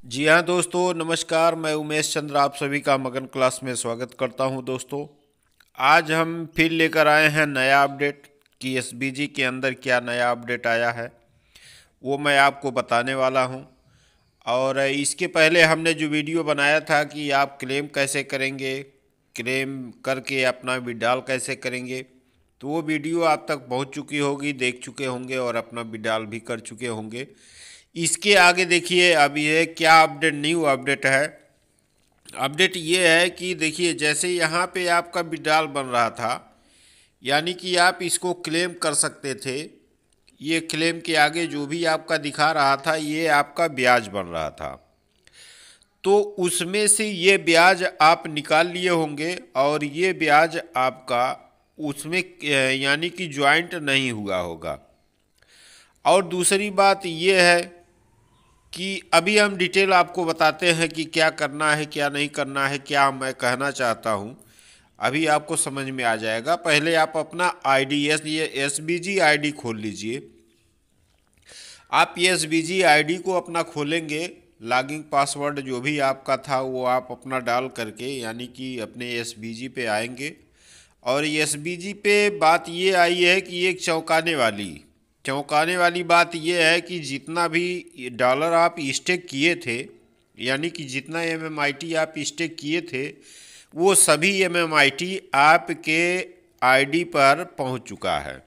जी हाँ दोस्तों, नमस्कार। मैं उमेश चंद्र आप सभी का मगन क्लास में स्वागत करता हूँ। दोस्तों, आज हम फिर लेकर आए हैं नया अपडेट कि एसबीजी के अंदर क्या नया अपडेट आया है, वो मैं आपको बताने वाला हूँ। और इसके पहले हमने जो वीडियो बनाया था कि आप क्लेम कैसे करेंगे, क्लेम करके अपना विड्रॉल कैसे करेंगे, तो वो वीडियो आप तक पहुँच चुकी होगी, देख चुके होंगे और अपना विड्रॉल भी कर चुके होंगे। इसके आगे देखिए, अब ये क्या अपडेट, न्यू अपडेट है। अपडेट ये है कि देखिए, जैसे यहाँ पे आपका विड्रॉल बन रहा था, यानी कि आप इसको क्लेम कर सकते थे। ये क्लेम के आगे जो भी आपका दिखा रहा था, ये आपका ब्याज बन रहा था। तो उसमें से ये ब्याज आप निकाल लिए होंगे और ये ब्याज आपका उसमें यानी कि ज्वाइंट नहीं हुआ होगा। और दूसरी बात ये है कि अभी हम डिटेल आपको बताते हैं कि क्या करना है, क्या नहीं करना है, क्या मैं कहना चाहता हूँ। अभी आपको समझ में आ जाएगा। पहले आप अपना आईडी, ये एसबीजी आईडी खोल लीजिए। आप ये एसबीजी आईडी को अपना खोलेंगे, लॉगिंग पासवर्ड जो भी आपका था वो आप अपना डाल करके, यानी कि अपने एसबीजी पे आएंगे। और एसबीजी पे बात ये आई है कि एक चौंकाने वाली बात यह है कि जितना भी डॉलर आप स्टेक किए थे, यानी कि जितना एमएमआईटी आप स्टेक किए थे, वो सभी एमएमआईटी आपके आईडी पर पहुंच चुका है।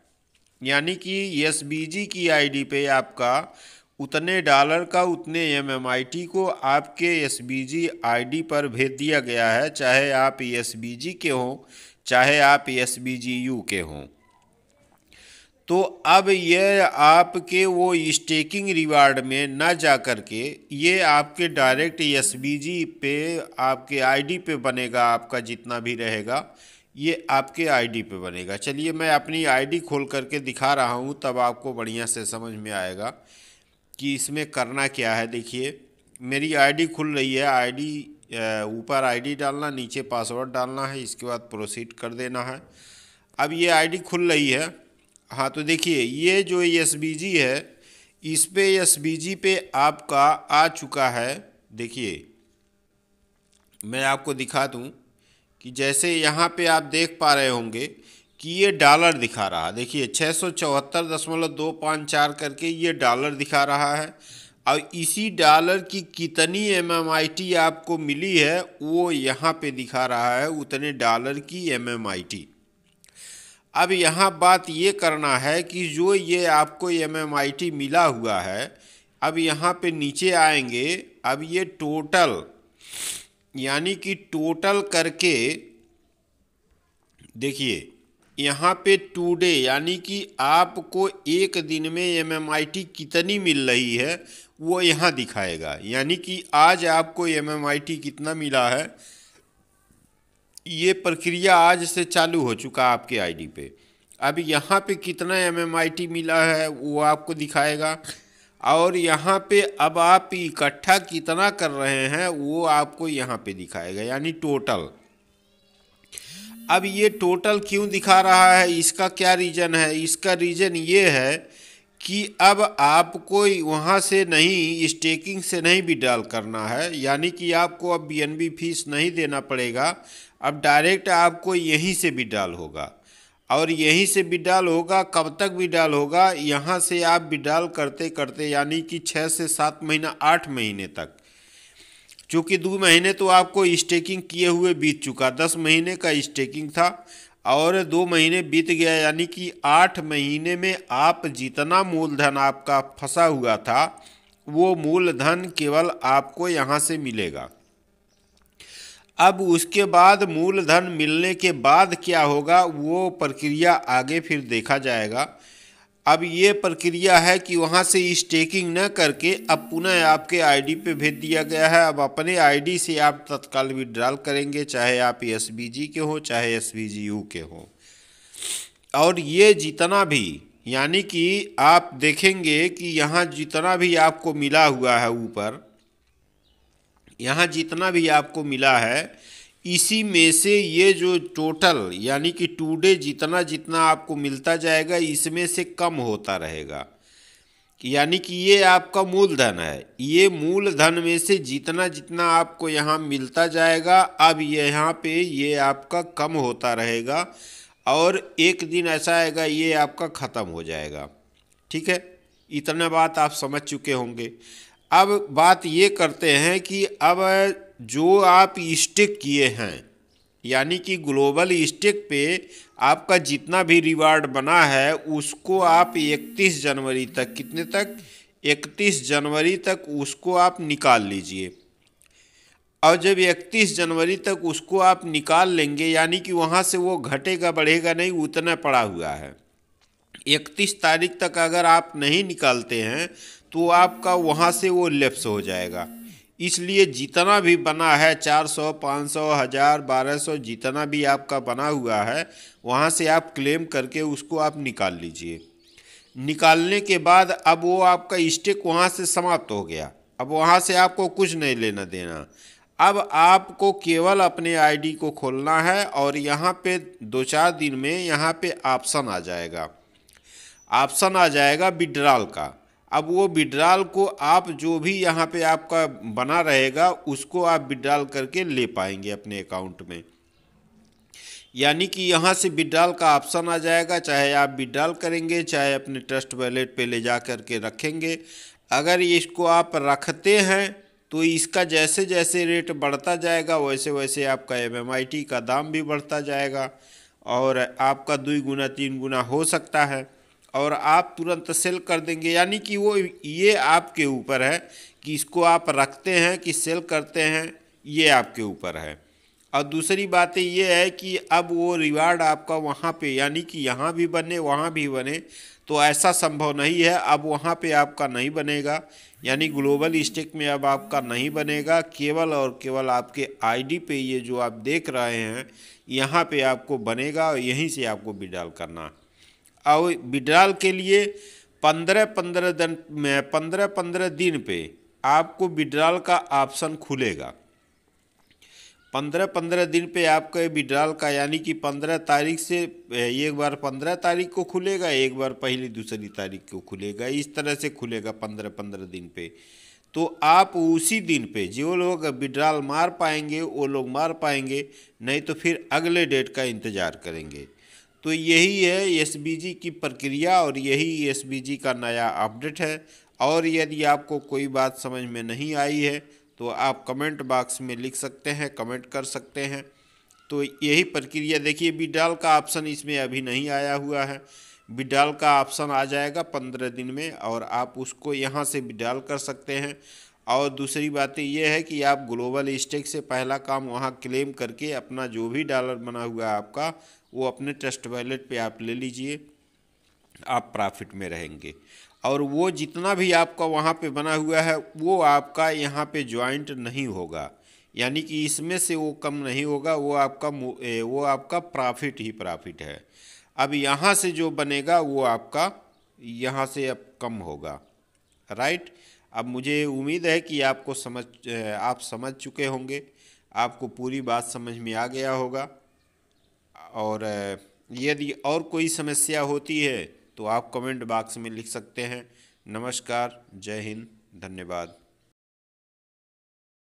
यानी कि एसबीजी की आईडी पे आपका उतने डॉलर का उतने एमएमआईटी को आपके एसबीजी आईडी पर भेज दिया गया है, चाहे आप एसबीजी के हों, चाहे आप एसबीजीयू के हों। तो अब ये आपके वो स्टेकिंग रिवार्ड में ना जा कर के ये आपके डायरेक्ट एसबीजी पे, आपके आईडी पे बनेगा। आपका जितना भी रहेगा ये आपके आईडी पे बनेगा। चलिए मैं अपनी आईडी खोल करके दिखा रहा हूँ, तब आपको बढ़िया से समझ में आएगा कि इसमें करना क्या है। देखिए, मेरी आईडी खुल रही है। आईडी, ऊपर आईडी डालना, नीचे पासवर्ड डालना है, इसके बाद प्रोसीड कर देना है। अब ये आईडी खुल रही है। हाँ, तो देखिए, ये जो एसबीजी है, इस पे एसबीजी पे आपका आ चुका है। देखिए, मैं आपको दिखा दूं कि जैसे यहाँ पे आप देख पा रहे होंगे कि ये डॉलर दिखा रहा है। देखिए, 674.254 करके ये डॉलर दिखा रहा है। और इसी डॉलर की कितनी एमएमआईटी आपको मिली है वो यहाँ पे दिखा रहा है, उतने डॉलर की एमएमआईटी। अब यहाँ बात ये करना है कि जो ये आपको एमएमआईटी मिला हुआ है, अब यहाँ पे नीचे आएंगे। अब ये टोटल, यानी कि टोटल करके देखिए, यहाँ पे टुडे, यानी कि आपको एक दिन में एमएमआईटी कितनी मिल रही है वो यहाँ दिखाएगा। यानी कि आज आपको एमएमआईटी कितना मिला है, ये प्रक्रिया आज से चालू हो चुका आपके आईडी पे। अब यहाँ पे कितना एमएमआईटी मिला है वो आपको दिखाएगा। और यहाँ पे अब आप इकट्ठा कितना कर रहे हैं वो आपको यहाँ पे दिखाएगा, यानी टोटल। अब ये टोटल क्यों दिखा रहा है, इसका क्या रीज़न है? इसका रीज़न ये है कि अब आपको वहाँ से नहीं, स्टेकिंग से नहीं विड्रॉल करना है। यानी कि आपको अब बीएनबी फीस नहीं देना पड़ेगा। अब डायरेक्ट आपको यहीं से विड्रॉल होगा। और यहीं से विड्रॉल होगा, कब तक विड्रॉल होगा? यहाँ से आप विड्रॉल करते करते, यानी कि 6 से 7 महीना, 8 महीने तक। चूँकि 2 महीने तो आपको स्टेकिंग किए हुए बीत चुका, 10 महीने का स्टेकिंग था और 2 महीने बीत गया, यानी कि 8 महीने में आप जितना मूलधन आपका फंसा हुआ था वो मूलधन केवल आपको यहाँ से मिलेगा। अब उसके बाद मूलधन मिलने के बाद क्या होगा वो प्रक्रिया आगे फिर देखा जाएगा। अब ये प्रक्रिया है कि वहाँ से स्टेकिंग न करके अब पुनः आपके आईडी पे भेज दिया गया है। अब अपने आईडी से आप तत्काल विड्रॉल करेंगे, चाहे आप एसबीजी के हो चाहे एसबीजीयू के हो। और ये जितना भी, यानी कि आप देखेंगे कि यहाँ जितना भी आपको मिला हुआ है ऊपर, यहाँ जितना भी आपको मिला है, इसी में से ये जो टोटल, यानी कि टुडे जितना जितना आपको मिलता जाएगा, इसमें से कम होता रहेगा। यानी कि ये आपका मूलधन है। ये मूलधन में से जितना जितना आपको यहाँ मिलता जाएगा, अब यहाँ पे ये आपका कम होता रहेगा और एक दिन ऐसा आएगा ये आपका ख़त्म हो जाएगा। ठीक है, इतना बात आप समझ चुके होंगे। अब बात ये करते हैं कि अब जो आप स्टेक किए हैं, यानी कि ग्लोबल स्टेक पे आपका जितना भी रिवार्ड बना है उसको आप 31 जनवरी तक, कितने तक, 31 जनवरी तक उसको आप निकाल लीजिए। और जब 31 जनवरी तक उसको आप निकाल लेंगे, यानी कि वहाँ से वो घटेगा बढ़ेगा नहीं, उतना पड़ा हुआ है। 31 तारीख तक अगर आप नहीं निकालते हैं तो आपका वहाँ से वो लैप्स हो जाएगा। इसलिए जितना भी बना है 400, 500, 1000, 1200 जितना भी आपका बना हुआ है वहाँ से आप क्लेम करके उसको आप निकाल लीजिए। निकालने के बाद अब वो आपका स्टेक वहाँ से समाप्त हो गया। अब वहाँ से आपको कुछ नहीं लेना देना। अब आपको केवल अपने आईडी को खोलना है और यहाँ पे 2-4 दिन में यहाँ पे ऑप्शन आ जाएगा, ऑप्शन आ जाएगा विड्रॉल का। अब वो विड्रॉल को आप जो भी यहाँ पे आपका बना रहेगा उसको आप विड्रॉल करके ले पाएंगे अपने अकाउंट में। यानी कि यहाँ से विड्रॉल का ऑप्शन आ जाएगा, चाहे आप विड्रॉल करेंगे चाहे अपने ट्रस्ट वॉलेट पे ले जा कर के रखेंगे। अगर इसको आप रखते हैं तो इसका जैसे जैसे रेट बढ़ता जाएगा वैसे वैसे आपका MMIT का दाम भी बढ़ता जाएगा और आपका 2 गुना 3 गुना हो सकता है और आप तुरंत सेल कर देंगे। यानी कि वो ये आपके ऊपर है कि इसको आप रखते हैं कि सेल करते हैं, ये आपके ऊपर है। और दूसरी बात ये है कि अब वो रिवार्ड आपका वहाँ पे, यानी कि यहाँ भी बने वहाँ भी बने, तो ऐसा संभव नहीं है। अब वहाँ पे आपका नहीं बनेगा, यानी ग्लोबल स्टेक में अब आपका नहीं बनेगा। केवल और केवल आपके आईडी पे ये जो आप देख रहे हैं यहाँ पे आपको बनेगा और यहीं से आपको विड्रॉल करना। और विड्रॉल के लिए 15-15 दिन पे आपको विड्रॉल का ऑप्शन खुलेगा। 15-15 दिन पे आपका विड्रॉल का, यानी कि 15 तारीख से एक बार 15 तारीख को खुलेगा, एक बार पहली दूसरी तारीख को खुलेगा, इस तरह से खुलेगा 15-15 दिन पे। तो आप उसी दिन पे जो लोग विड्रॉल मार पाएंगे वो लोग मार पाएंगे, नहीं तो फिर अगले डेट का इंतज़ार करेंगे। तो यही है SBG की प्रक्रिया और यही SBG का नया अपडेट है। और यदि आपको कोई बात समझ में नहीं आई है तो आप कमेंट बॉक्स में लिख सकते हैं, कमेंट कर सकते हैं। तो यही प्रक्रिया देखिए, विड्रॉल का ऑप्शन इसमें अभी नहीं आया हुआ है। विड्रॉल का ऑप्शन आ जाएगा 15 दिन में और आप उसको यहाँ से विड्रॉल कर सकते हैं। और दूसरी बात ये है कि आप ग्लोबल स्टेक से पहला काम वहाँ क्लेम करके अपना जो भी डॉलर बना हुआ है आपका वो अपने ट्रस्ट वॉलेट पे आप ले लीजिए, आप प्रॉफिट में रहेंगे। और वो जितना भी आपका वहाँ पे बना हुआ है वो आपका यहाँ पे ज्वाइंट नहीं होगा, यानी कि इसमें से वो कम नहीं होगा, वो आपका प्रॉफिट ही प्रॉफिट है। अब यहाँ से जो बनेगा वो आपका यहाँ से अब कम होगा, राइट। अब मुझे उम्मीद है कि आप समझ चुके होंगे, आपको पूरी बात समझ में आ गया होगा। और यदि और कोई समस्या होती है तो आप कमेंट बॉक्स में लिख सकते हैं। नमस्कार, जय हिंद, धन्यवाद।